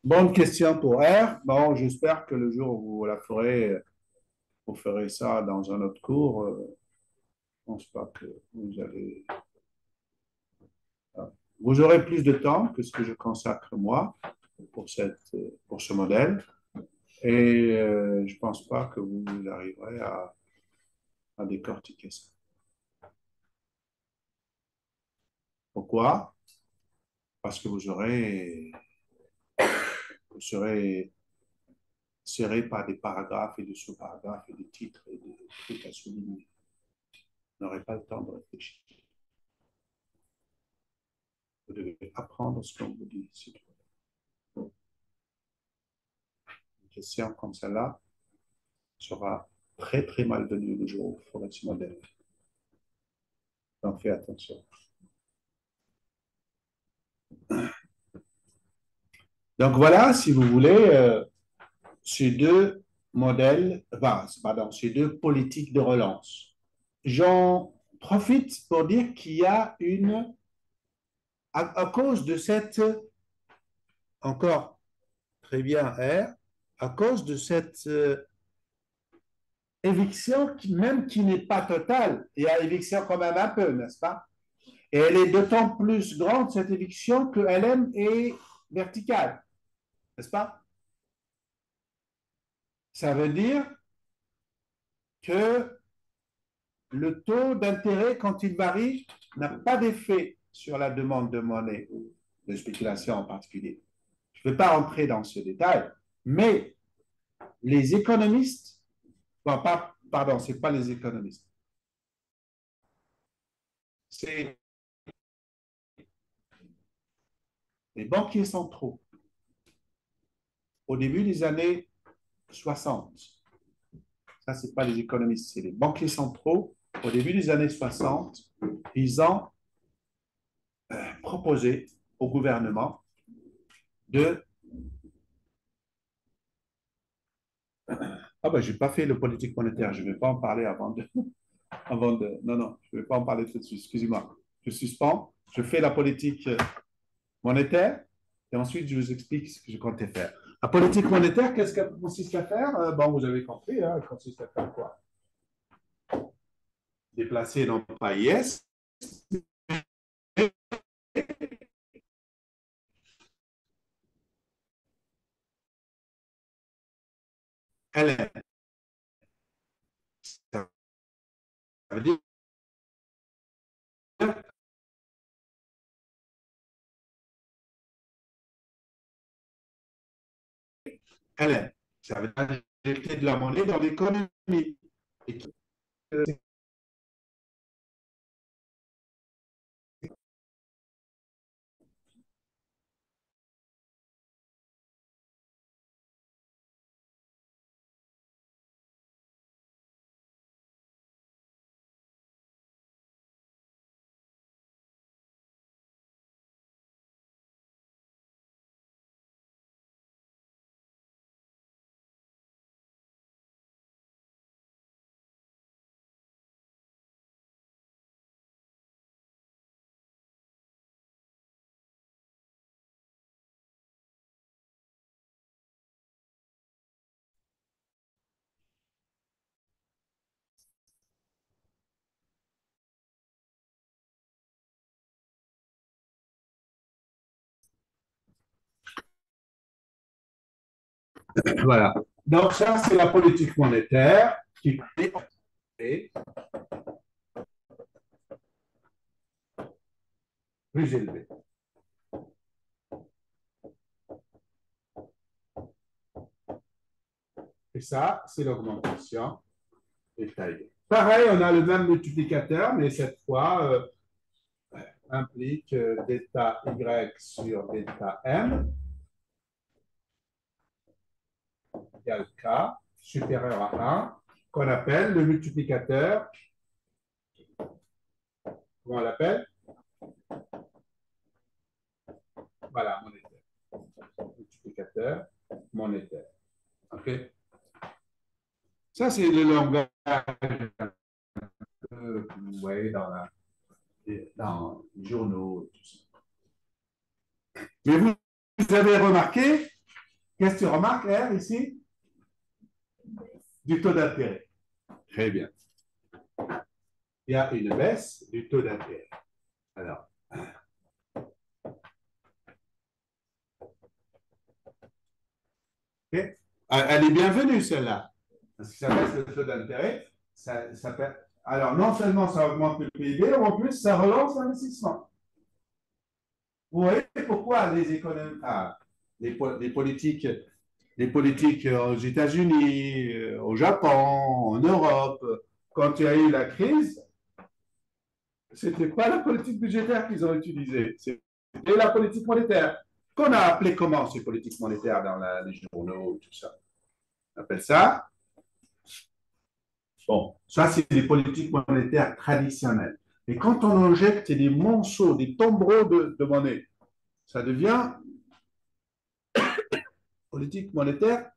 S1: Bonne question pour R. Bon, j'espère que le jour où vous la ferez, vous ferez ça dans un autre cours. Je ne pense pas que vous allez. Vous aurez plus de temps que ce que je consacre moi pour pour ce modèle. Et je ne pense pas que vous arriverez à décortiquer ça. Pourquoi? Parce que vous serez serré par des paragraphes et des sous-paragraphes et des titres et des trucs à souligner. Vous n'aurez pas le temps de réfléchir. Vous devez apprendre ce qu'on vous dit. Une question comme celle-là sera très, très malvenue le jour où il faudra ce modèle. Donc, faites attention. Donc, voilà, si vous voulez, ces deux modèles, pardon, ces deux politiques de relance. J'en profite pour dire qu'il y a à cause de cette, encore très bien, R, à cause de cette éviction, même qui n'est pas totale, il y a éviction quand même un peu, n'est-ce pas? Et elle est d'autant plus grande, cette éviction, que LM est verticale, n'est-ce pas? Ça veut dire que le taux d'intérêt, quand il varie, n'a pas d'effet sur la demande de monnaie ou de spéculation en particulier. Je ne vais pas rentrer dans ce détail, mais les économistes, bon, pardon, ce n'est pas les économistes, c'est les banquiers centraux au début des années 60. Ça, ce n'est pas les économistes, c'est les banquiers centraux au début des années 60. Ils ont proposé au gouvernement de... Ah ben, je n'ai pas fait le politique monétaire, je ne vais pas en parler avant de... Non, non, je ne vais pas en parler tout de suite, excusez-moi. Je suspends, je fais la politique monétaire et ensuite je vous explique ce que je comptais faire. La politique monétaire, qu'est-ce qu'elle consiste à faire? Bon, vous avez compris, hein, elle consiste à faire quoi? Déplacer non pas IS, LN. Ça veut dire LN. Ça veut dire injecter de la monnaie dans l'économie. Et voilà. Donc ça, c'est la politique monétaire qui est plus élevée. Et ça, c'est l'augmentation détaillée. Pareil, on a le même multiplicateur, mais cette fois, implique delta Y sur delta M égale K supérieur à 1, qu'on appelle le multiplicateur, comment on l'appelle? Voilà, monétaire. Multiplicateur monétaire. OK? Ça, c'est le langage que vous voyez dans les journaux. Tout ça. Mais vous avez remarqué, qu'est-ce que tu remarques, R, ici? Du taux d'intérêt. Très bien. Il y a une baisse du taux d'intérêt. Alors, Ok. Elle est bienvenue, celle-là. Parce que ça baisse le taux d'intérêt. Alors, non seulement ça augmente le PIB, mais en plus, ça relance l'investissement. Vous voyez pourquoi les économies, les politiques aux États-Unis, au Japon, en Europe, quand il y a eu la crise, c'était pas la politique budgétaire qu'ils ont utilisée, c'était la politique monétaire. Qu'on a appelé comment ces politiques monétaires dans les journaux, tout ça? On appelle ça. Bon, ça, c'est des politiques monétaires traditionnelles. Et quand on injecte des monceaux, des tombereaux de monnaie, ça devient politique monétaire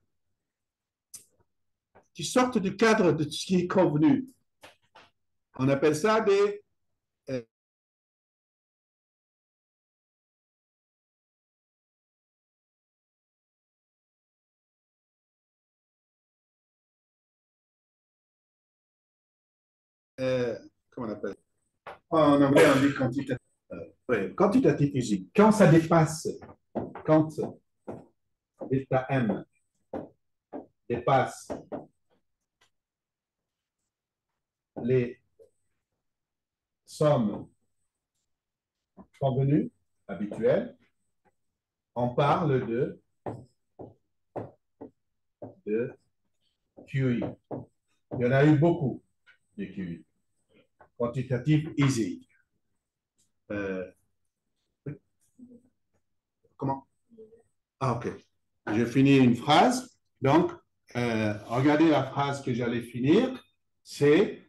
S1: qui sortent du cadre de ce qui est convenu. On appelle ça des comment on appelle? En anglais, on dit quantitative. Oui, quantitative easing. Quand ça dépasse, quand delta M dépasse les sommes convenues, habituelles, on parle de QE. Il y en a eu beaucoup de QE. Quantitative easing. Euh, comment? Ah, ok. Je finis une phrase. Donc, regardez la phrase que j'allais finir. C'est,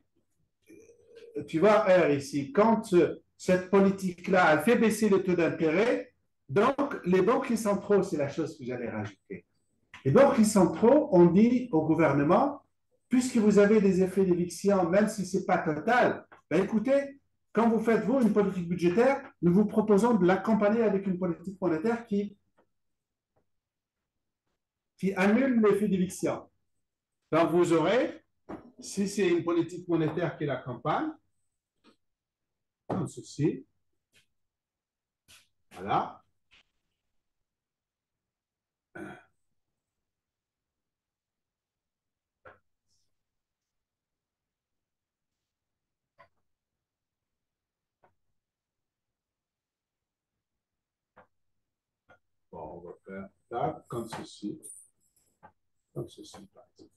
S1: tu vois, R ici, quand cette politique-là, elle fait baisser le taux d'intérêt, donc les banquiers centraux, c'est la chose que j'allais rajouter. Les banquiers centraux ont dit au gouvernement, puisque vous avez des effets d'éviction, même si ce n'est pas total, ben écoutez, quand vous faites, vous, une politique budgétaire, nous vous proposons de l'accompagner avec une politique monétaire qui annule l'effet d'éviction. Donc, vous aurez, si c'est une politique monétaire qui l'accompagne, comme ceci, voilà. Bon, on va faire ça comme ceci. Comme ceci, par exemple.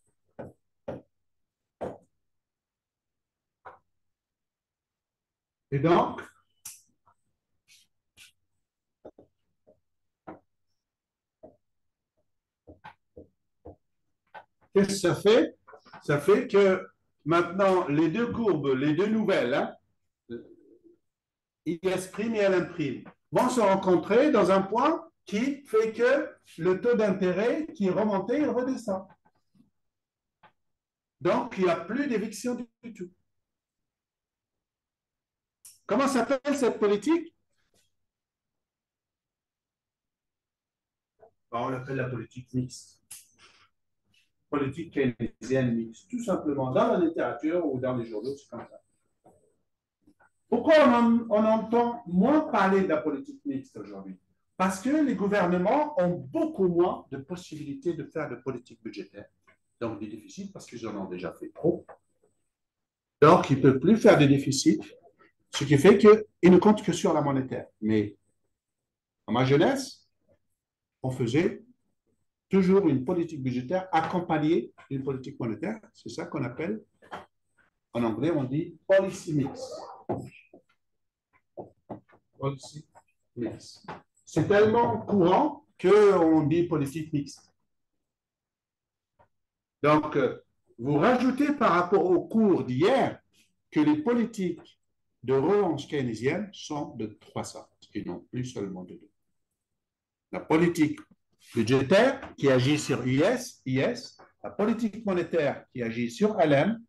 S1: Et donc, qu'est-ce que ça fait? Ça fait que maintenant, les deux courbes, les deux nouvelles, hein, IS prime et LM prime, vont se rencontrer dans un point qui fait que le taux d'intérêt qui est remonté, il redescend. Donc, il n'y a plus d'éviction du tout. Comment s'appelle cette politique? On l'appelle la politique mixte. Politique keynésienne mixte. Tout simplement, dans la littérature ou dans les journaux, c'est comme ça. Pourquoi on entend moins parler de la politique mixte aujourd'hui? Parce que les gouvernements ont beaucoup moins de possibilités de faire de politique budgétaire. Donc des déficits, parce qu'ils en ont déjà fait trop. Donc, ils ne peuvent plus faire de déficits, ce qui fait qu'ils ne comptent que sur la monétaire. Mais en ma jeunesse, on faisait toujours une politique budgétaire accompagnée d'une politique monétaire. C'est ça qu'on appelle, en anglais, on dit policy mix. Policy mix. C'est tellement courant qu'on dit politique mixte. Donc, vous rajoutez par rapport au cours d'hier que les politiques de relance keynésienne sont de trois sortes et non plus seulement de deux. La politique budgétaire qui agit sur IS, la politique monétaire qui agit sur LM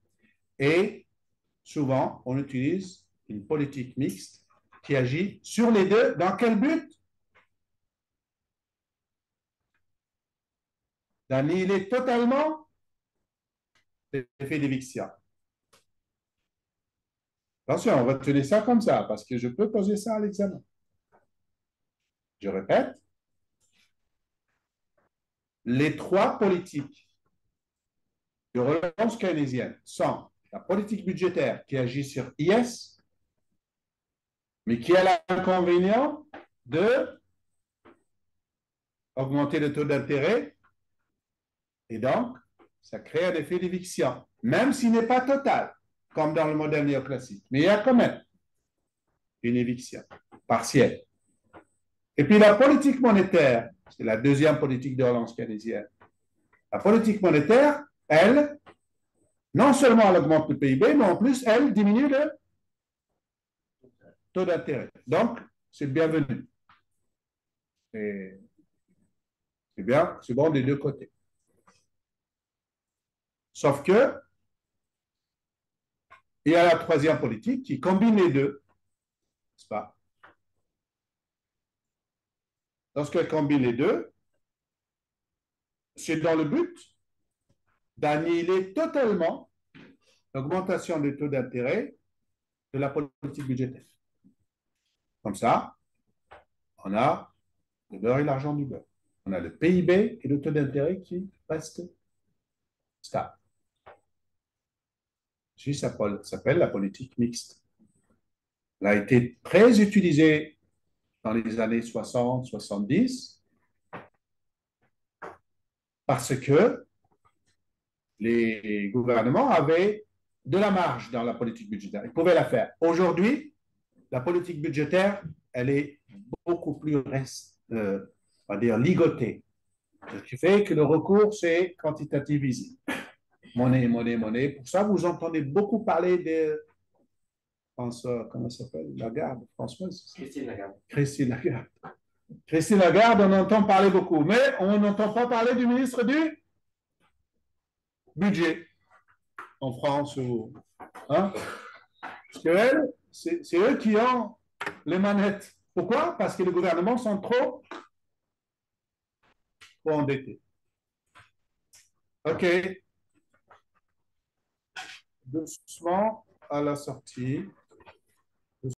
S1: et souvent on utilise une politique mixte qui agit sur les deux. Dans quel but? D'annihiler totalement l'effet d'éviction. Attention, on va tenir ça comme ça parce que je peux poser ça à l'examen. Je répète, les trois politiques de relance keynésienne sont la politique budgétaire qui agit sur IS, mais qui a l'inconvénient de augmenter le taux d'intérêt et donc ça crée un effet d'éviction, même s'il n'est pas total, comme dans le modèle néoclassique. Mais il y a quand même une éviction partielle. Et puis la politique monétaire, c'est la deuxième politique de relance keynésienne. La politique monétaire, elle, non seulement elle augmente le PIB, mais en plus, elle diminue le taux d'intérêt. Donc, c'est bienvenu. Et c'est bien, c'est bon des deux côtés. Sauf que, il y a la troisième politique qui combine les deux, n'est-ce pas? Lorsqu'elle combine les deux, c'est dans le but d'annihiler totalement l'augmentation des taux d'intérêt de la politique budgétaire. Comme ça, on a le beurre et l'argent du beurre. On a le PIB et le taux d'intérêt qui restent stables. Ça s'appelle la politique mixte. Elle a été très utilisée dans les années 60-70 parce que les gouvernements avaient de la marge dans la politique budgétaire. Ils pouvaient la faire. Aujourd'hui, la politique budgétaire, elle est beaucoup plus, on va dire, ligotée. Ce qui fait que le recours, c'est quantitative easy. Monnaie, monnaie, monnaie. Pour ça, vous entendez beaucoup parler de François, comment ça s'appelle? Lagarde, Françoise?
S3: Christine Lagarde.
S1: Christine Lagarde. Christine Lagarde, on entend parler beaucoup, mais on n'entend pas parler du ministre du budget en France. Hein? Parce que c'est eux qui ont les manettes. Pourquoi? Parce que les gouvernements sont trop endettés. OK. Doucement à la sortie.